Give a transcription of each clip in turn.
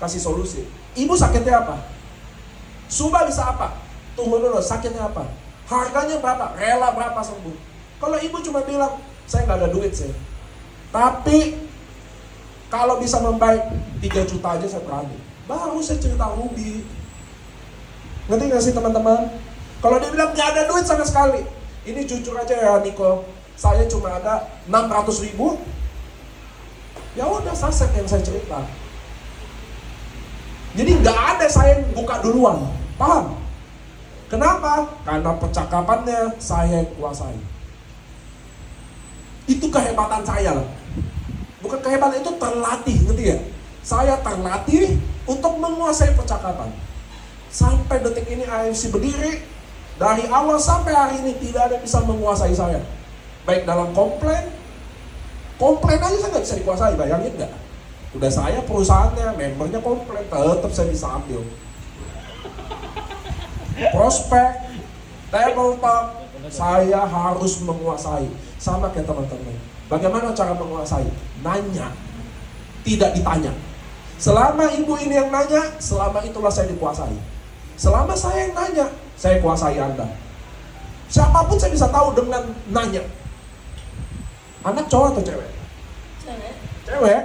kasih solusi. Ibu sakitnya apa? Suba bisa apa? Tunggu dulu, sakitnya apa? Harganya berapa? Rela berapa sembuh? Kalau ibu cuma bilang, saya nggak ada duit sih, tapi kalau bisa membaik 3 juta aja saya berani, baru saya cerita rugi. Ngerti nggak sih teman-teman? Kalau dia bilang nggak ada duit sama sekali, ini jujur aja ya Niko, saya cuma ada 600 ribu, ya udah saset yang saya cerita. Jadi nggak ada saya yang buka duluan, paham? Kenapa? Karena percakapannya saya yang kuasai. Itu kehebatan saya loh. Bukan kehebatan, itu terlatih, ngerti ya? Saya terlatih untuk menguasai percakapan. Sampai detik ini AFC berdiri, dari awal sampai hari ini tidak ada yang bisa menguasai saya. Baik dalam komplain aja saya nggak bisa dikuasai, bayangin nggak? Udah saya perusahaannya, membernya komplain, tetap saya bisa ambil. Prospek, tabletop, saya harus menguasai. Sama kayak teman-teman. Bagaimana cara menguasai? Nanya, tidak ditanya. Selama ibu ini yang nanya, selama itulah saya dikuasai. Selama saya yang nanya, saya kuasai Anda. Siapapun saya bisa tahu dengan nanya. Anak cowok atau cewek? Cewek. Cewek?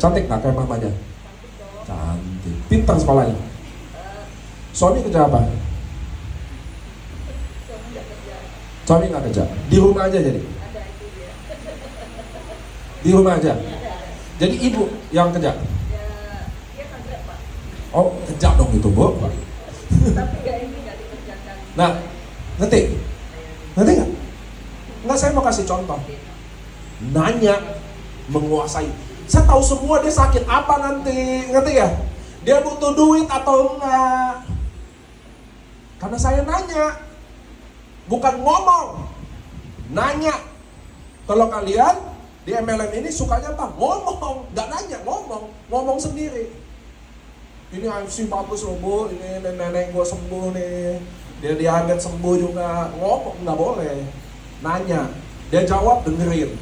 Cantik gak kayak mamanya? Cantik dong. Cantik. Pintar sekolahnya? Suami kerja apa? Suami nggak kerja. Suami gak kerja? Di rumah aja jadi? Ada itu dia. Di rumah aja? Ada. Jadi ibu yang kerja? Ya, dia kontrak Pak. Oh, kerja dong itu bu. Tapi nggak ini nggak dikerjakan. Nah, ngerti? Ngerti gak? Enggak, saya mau kasih contoh. Nanya, menguasai. Saya tahu semua dia sakit apa nanti, ngerti ya? Dia butuh duit atau enggak. Karena saya nanya, bukan ngomong. Nanya. Kalau kalian di MLM ini sukanya apa? Ngomong, nggak nanya, ngomong sendiri. Ini AFC bagus loh bu, ini nenek gue sembuh nih, dia diabetes sembuh juga. Ngomong nggak boleh, nanya, dia jawab, dengerin.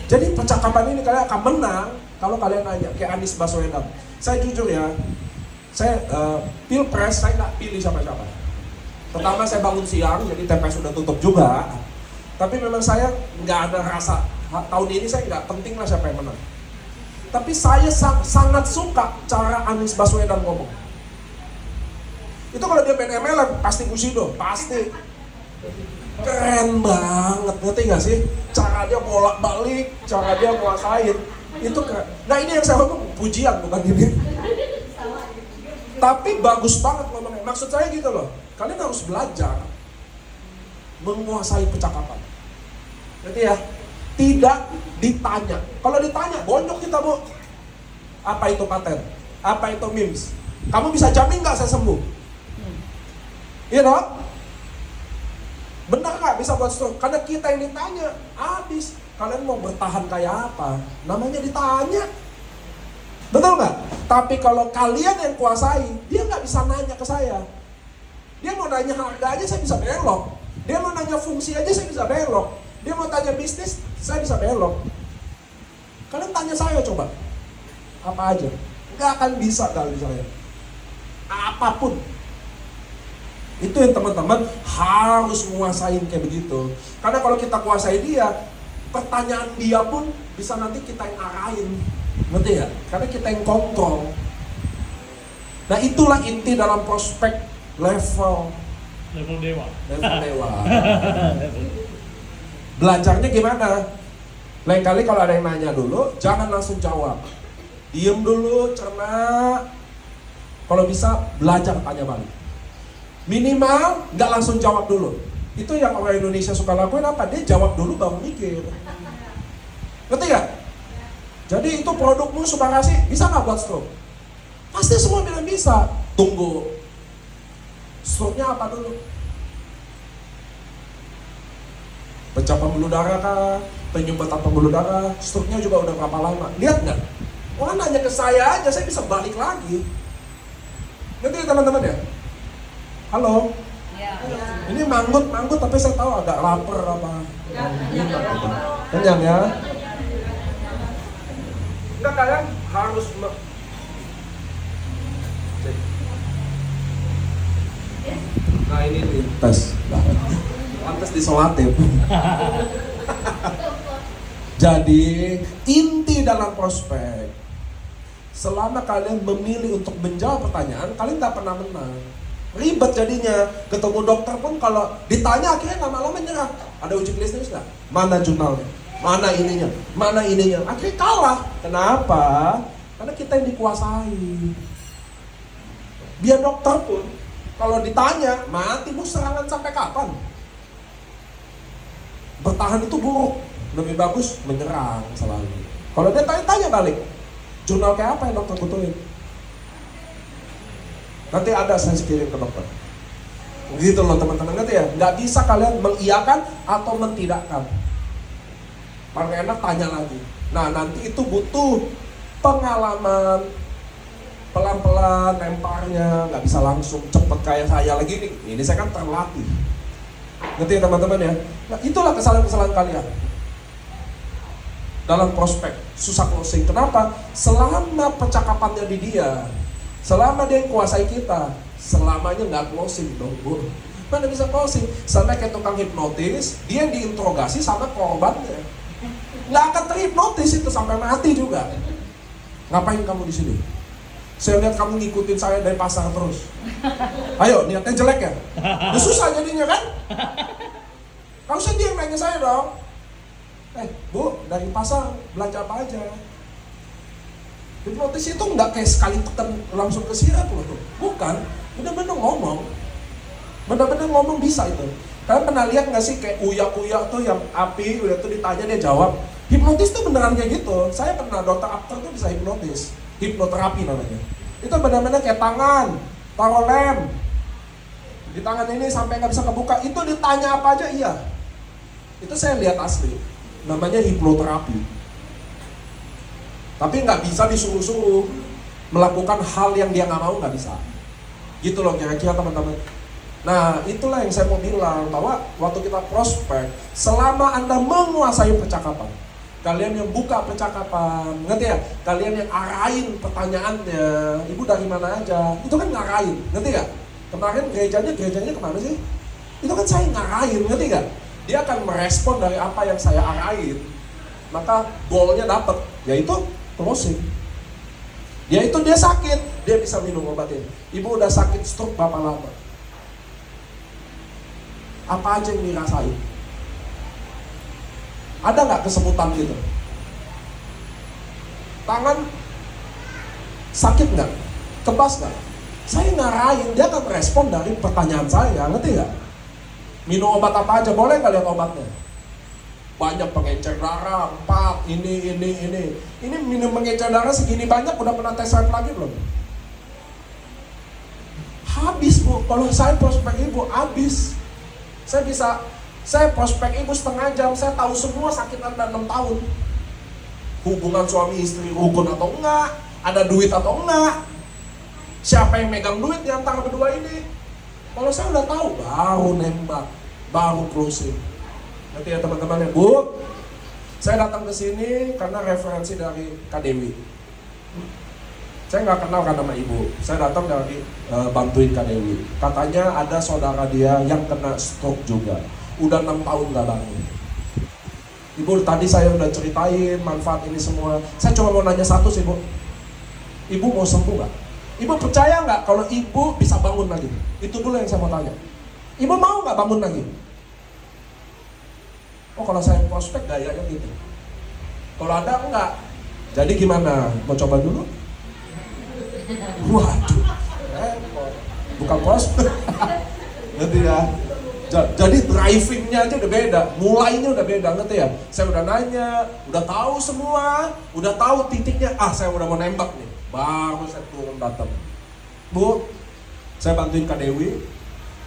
Jadi percakapan ini kalian akan menang kalau kalian nanya. Kayak Anies Baswedan, saya jujur ya, saya pilpres saya nggak pilih siapa-siapa. Pertama saya bangun siang, jadi TPS sudah tutup juga. Tapi memang saya nggak ada rasa, tahun ini saya nggak penting lah siapa yang menang. Tapi saya sangat suka cara Anies Baswedan ngomong. Itu kalau dia main MLM, pasti Bushido, pasti. Keren banget, ngerti gak sih? Cara dia bolak-balik, cara dia nguasain, itu keren. Nah ini yang saya ngomong, pujian bukan ini. Tapi bagus banget ngomongnya, maksud saya gitu loh. Kalian harus belajar menguasai percakapan. Ngerti ya? Tidak ditanya. Kalau ditanya, bonyok kita bu. Apa itu paten? Apa itu memes? Kamu bisa jamin gak saya sembuh? Iya dong? Benar gak bisa buat stroke? Karena kita yang ditanya, habis. Kalian mau bertahan kayak apa? Namanya ditanya. Betul gak? Tapi kalau kalian yang kuasai, dia gak bisa nanya ke saya. Dia mau nanya harga aja saya bisa belok. Dia mau nanya fungsi aja saya bisa belok. Dia mau tanya bisnis, saya bisa belok. Kalian tanya saya coba. Apa aja? Nggak akan bisa dari saya. Apapun. Itu yang teman-teman harus menguasain kayak begitu. Karena kalau kita kuasai dia, pertanyaan dia pun bisa nanti kita yang arahin. Ngerti ya? Karena kita yang kontrol. Nah itulah inti dalam prospek level dewa. Belajarnya gimana? Lain kali kalau ada yang nanya dulu, jangan langsung jawab. Diem dulu, cerna. Kalau bisa, belajar tanya balik. Minimal, nggak langsung jawab dulu. Itu yang orang Indonesia suka lakuin apa? Dia jawab dulu baru mikir. Ngerti gak? Jadi itu produkmu Subarasi, bisa nggak buat stroke? Pasti semua bilang bisa. Tunggu. Stroke-nya apa dulu? Pecah pembuluh darah kah? Penyumbatan pembuluh darah? Stroke-nya juga udah berapa lama? Lihat nggak? Orang nanya ke saya aja, saya bisa balik lagi. Ngerti ya teman-teman ya? Halo? Ya. Ini manggut tapi saya tahu agak lapar apa. Kenyang ya? Enggak, kalian harus Pantes. Pantes disolatif. Jadi inti dalam prospek, selama kalian memilih untuk menjawab pertanyaan, kalian gak pernah menang. Ribet jadinya, ketemu dokter pun kalau ditanya akhirnya lama-lama nyerah. Ada uji klinis nggak? Mana jurnalnya? Mana ininya? Mana ininya? Akhirnya kalah. Kenapa? Karena kita yang dikuasai. Biar dokter pun kalau ditanya, mati mau serangan sampai kapan? Bertahan itu buruk. Lebih bagus menyerang selalu. Kalau dia tanya balik, jurnal kayak apa yang dokter butuhin? Nanti ada saya kirim ke dokter. Gitu loh teman-teman, ngerti ya? Nggak bisa kalian mengiyakan atau mentidakkan. Paling enak tanya lagi. Nah nanti itu butuh pengalaman, pelan-pelan lemparnya, nggak bisa langsung cepet kayak saya lagi nih. Ini saya kan terlatih. Ngerti ya teman-teman ya? Nah itulah kesalahan-kesalahan kalian dalam prospek, susah closing. Kenapa? Selama percakapannya di dia, selama dia yang kuasai kita, selamanya nggak closing dong, Bu. Mana bisa closing? Sampai kayak tukang hipnotis, dia yang diinterogasi sama korbannya. Nggak akan terhipnotis itu sampai mati juga. Ngapain kamu di sini? Saya lihat kamu ngikutin saya dari pasar terus. Ayo, niatnya jelek ya? Udah susah jadinya kan? Harusnya dia yang nanya saya dong. Bu, dari pasar belanja apa aja? Hipnotis itu nggak kayak sekali tekan langsung ke sirat loh. Bukan, benar-benar ngomong. Benar-benar ngomong bisa itu. Kalian pernah lihat nggak sih kayak uyak-uyak tuh yang api, udah tuh ditanya dia jawab. Hipnotis tuh beneran kayak gitu. Saya pernah, dokter Apter tuh bisa hipnotis. Hipnoterapi namanya. Itu benar-benar kayak tangan, taruh lem. Di tangan ini sampai nggak bisa kebuka. Itu ditanya apa aja iya. Itu saya lihat asli. Namanya hipnoterapi. Tapi nggak bisa disuruh-suruh melakukan hal yang dia nggak mau, nggak bisa. Gitu loh kira-kira teman-teman. Nah itulah yang saya mau bilang, bahwa waktu kita prospek, selama Anda menguasai percakapan, kalian yang buka percakapan, ngerti ya? Kalian yang arahin pertanyaannya, ibu dari mana aja, itu kan ngarahin, ngerti gak? Kemarin gerejanya kemana sih? Itu kan saya ngarahin, ngerti gak? Dia akan merespon dari apa yang saya arahin, maka goalnya dapat, yaitu closing. Dia sakit, dia bisa minum obatin. Ibu udah sakit stroke berapa lama? Apa aja yang dirasain? Ada nggak kesemutan gitu? Tangan sakit nggak? Kebas nggak? Saya ngarahin, dia akan respon dari pertanyaan saya, ngerti nggak? Minum obat apa aja, boleh nggak lihat obatnya? Banyak pengencer darah, 4, ini. Ini minum pengencer darah segini banyak, udah pernah tes swab lagi belum? Habis Bu, kalau saya prospek ibu, habis. Saya prospek ibu setengah jam, saya tahu semua sakit Anda 6 tahun. Hubungan suami istri rukun atau enggak, ada duit atau enggak, siapa yang megang duit di antara berdua ini. Kalau saya udah tahu, baru nembak, baru closing. Nanti ya teman-teman ya, Bu, saya datang ke sini karena referensi dari Kak Dewi. Saya nggak kenal kan sama ibu, saya datang dari bantuin Kak Dewi. Katanya ada saudara dia yang kena stroke juga, udah 6 tahun nggak bangun. Ibu, tadi saya udah ceritain manfaat ini semua. Saya cuma mau nanya satu sih Bu, ibu mau sembuh nggak? Ibu percaya nggak kalau ibu bisa bangun lagi? Itu dulu yang saya mau tanya. Ibu mau nggak bangun lagi? Oh kalau saya prospek gayanya gitu. Kalau Anda enggak, jadi gimana? Mau coba dulu? Waduh, bukan prospek. Ngerti ya? Jadi drivingnya aja udah beda, mulainya udah beda, ngerti ya? Saya udah nanya, udah tahu semua, udah tahu titiknya. Saya udah mau nembak nih, baru saya turun datang. Bu, saya bantuin Kak Dewi.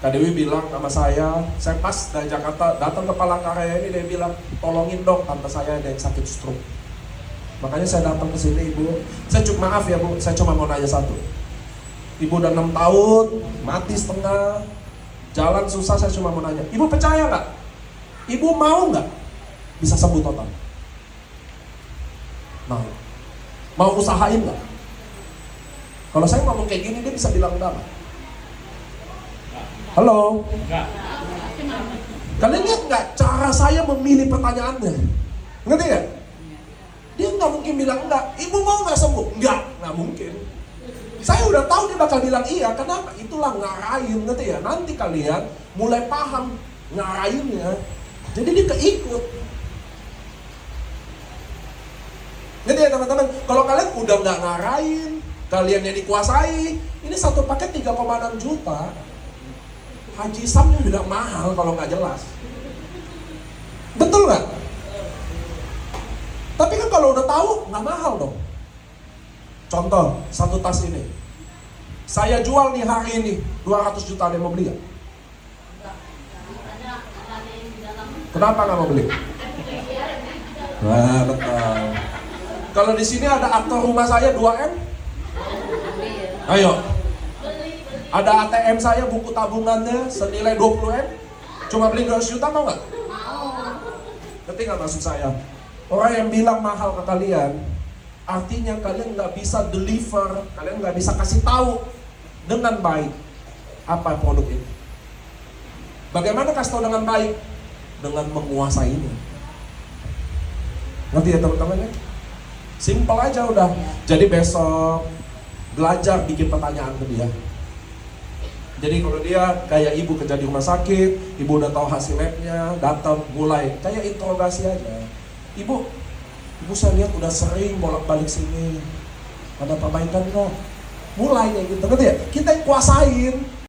Kak Dewi bilang sama saya pas dari Jakarta datang ke Palangkaraya ini, dia bilang tolongin dong tante saya ada yang sakit stroke. Makanya saya datang ke sini ibu. Saya cuma maaf ya Bu, saya cuma mau nanya satu. Ibu udah 6 tahun, mati setengah, jalan susah, saya cuma mau nanya. Ibu percaya nggak? Ibu mau nggak bisa sembuh total? Mau. Mau usahain nggak? Kalau saya ngomong kayak gini, dia bisa bilang enggak. Halo? Enggak. Kalian lihat nggak cara saya memilih pertanyaannya? Ngerti nggak? Dia nggak mungkin bilang enggak. Ibu mau nggak sembuh? Nggak mungkin. Saya udah tahu dia bakal bilang iya. Kenapa? Itulah ngarahin, ngerti ya? Nanti kalian mulai paham ngarahinnya. Jadi dia keikut. Ngerti ya teman-teman? Kalau kalian udah nggak ngarahin, kalian yang dikuasai, ini satu paket 3,6 juta. Haji Samnya udah mahal kalau nggak jelas. Betul nggak? Tapi kan kalau udah tahu nggak mahal dong. Contoh, satu tas ini saya jual nih hari ini 200 juta, ada yang mau beli gak? Kenapa nggak mau beli? Nah, betul. Kalau di sini ada akte rumah saya 2M, ayo. Ada ATM saya, buku tabungannya senilai 20M, cuma beli 200 juta, mau nggak? Ngerti nggak maksud saya? Orang yang bilang mahal ke kalian, artinya kalian nggak bisa deliver, kalian nggak bisa kasih tahu dengan baik apa produk ini. Bagaimana kasih tahu dengan baik? Dengan menguasainya. Ngerti ya teman-teman ya? Simple aja udah. Jadi besok belajar bikin pertanyaan ke dia. Jadi kalau dia kayak ibu kerja di rumah sakit, ibu udah tahu hasil labnya, datang mulai kayak interogasi aja. Ibu saya lihat udah sering bolak-balik sini. Ada perbaikan kok. Mulai kayak gitu, ngerti ya? Kita yang kuasain.